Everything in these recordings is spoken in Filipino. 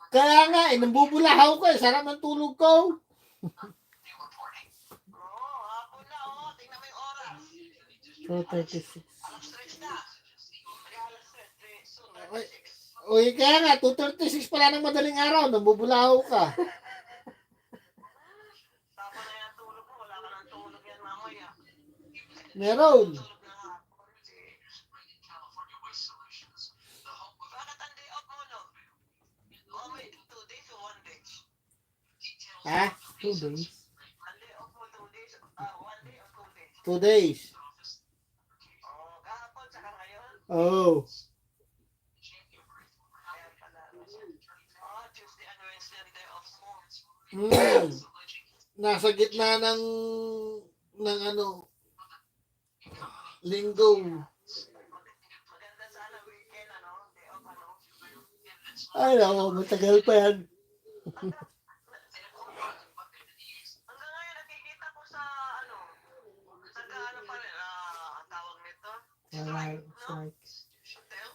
Kaya nga, nambubulahaw ko eh. Sarap ng tulog ko. hapon na, tingnan mo yung oras. 2:36. Alas 3 na. Alas 3, Uy, uy, kaya nga, 2:36 pala ng madaling araw. Nambubulahaw ka. Tama na yan tulog mo. Wala ka ng tulog yan mamaya. Meron. Tulog na hapon. Bakit ang day off mo, no? May 2 days or 1 day? Ha? 2 days? Ang day off mo 2 days, 1 day or 2 days? 2 days. Kahapon saka ngayon? Oh. Ayan pala. Tuesday and Wednesday ang day off mo. Nasa gitna ng ano, linggo. Maganda sana weekend, ano? Day off, ano? Ay, ako, matagal pa yan. Hanggang ngayon, nakikita ko sa, ano, ano pa rin, tawag nito? Strike, no? Hotel?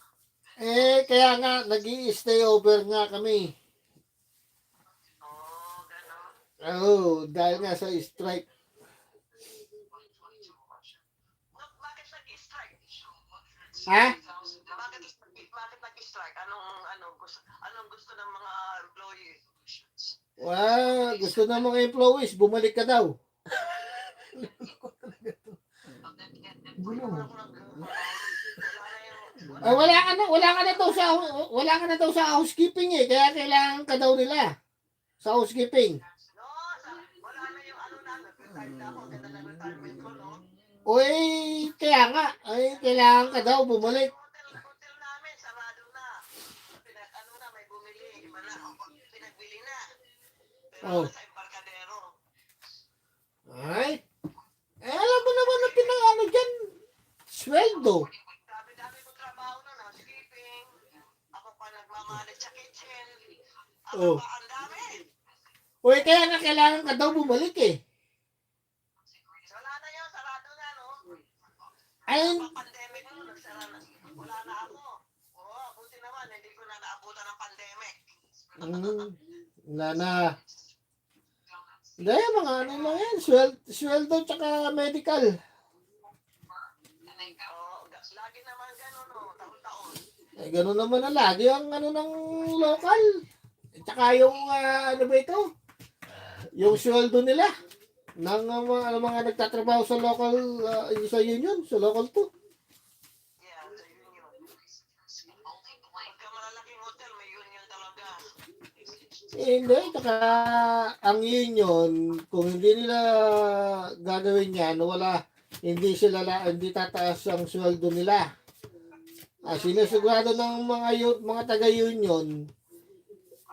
Kaya nga, nag-i-stay over nga kami. Gano'n. Oo, dahil nga sa strike. Bakit nag-strike? Ha? Bakit nag-strike? Anong gusto ng mga employee? Gusto na mga employees, bumalik ka daw. Wala ka na daw sa housekeeping eh, kaya kailangan ka daw nila sa housekeeping. No, wala na yung ano na, nag-retire na ako, ganda ng retirement ko, no? Uy, kaya nga, kailangan ka daw bumalik. Hotel namin, sarado na. May bumili, iba na, pinagbili na. Pero sa Embarcadero. Ay, alam mo naman na pinangano dyan, sweldo. Dami-dami ko trabaho na, housekeeping. Ako pa nagmamalit sa kitchen. Oh. Pa, ang dami. Uy, kaya nga kailangan ka daw bumalik eh. Wala na yun, sarado na, no? Ayun. Pandemic no, nagsara na. Wala na ako. Buti naman, hindi ko na naabutan ng pandemic. Na. Dahil mga ano lang yan, sweldo tsaka medical. Lagi naman gano'n, no? Taon-taon. Gano'n naman na lagi ang ano ng local. Tsaka yung ano ba ito? Yung sweldo nila ng mga nagtatrabaho sa local, sa union, sa local 2. Yeah, sa union. Pagka malalaking hotel, may union talaga. Hindi, tsaka ang union, kung hindi nila gagawin yan, hindi tataas ang sweldo nila. Sinusigurado ng mga taga-union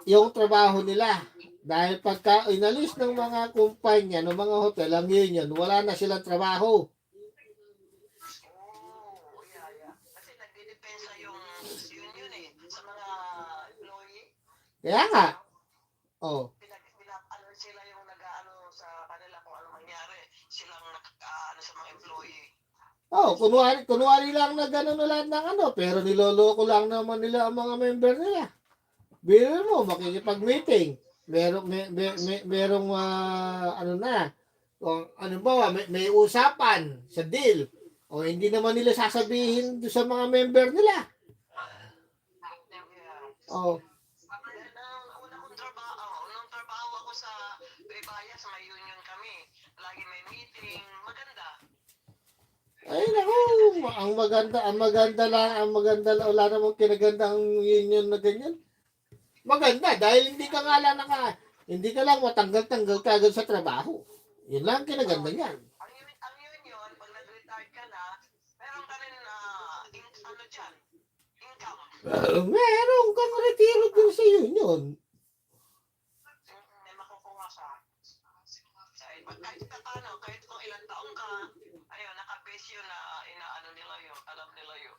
yung trabaho nila. Dahil pagka inalis ng mga kumpanya, ng mga hotel, ang union, wala na silang trabaho. Yeah. Kasi nagdidepensa yung union sa mga employee. Kaya nga. Oh. Sila yung nag-aano sa kanila kung ano mangyari. Silang sa mga employee. Kunwari lang na gano'n na lahat ng ano, pero niloloko lang naman nila ang mga member nila. Biro mo, makikipag-meeting. Merong ano na, ano ba, may usapan sa deal. O hindi naman nila sasabihin sa mga member nila. Oh. Unang trabaho ako sa Bayas, may union kami. Lagi may meeting, maganda. Ay naku, ang maganda lang, wala namang kinaganda ang union na ganyan. Maganda dahil hindi ka lang matanggal-tanggal ka agad sa trabaho. Yun lang kinaganda niyan. Ang union, pag nag-retire ka na, meron ka rin income. Meron kang retiro din sa union. May makukuha ka. Kahit kung ilang taong ka, nakabase yun na inaano nila yun, alam nila yun.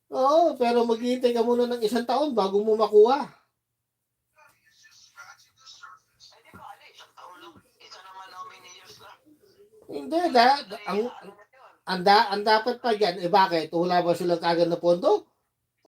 Oo, pero maghihintay ka muna ng 1 taon bago mo makuha. Di ba, isang taon lang. Isa naman how many years lang. Hindi, ang dapat pa dyan, bakit? Wala ba silang kagad na pondo?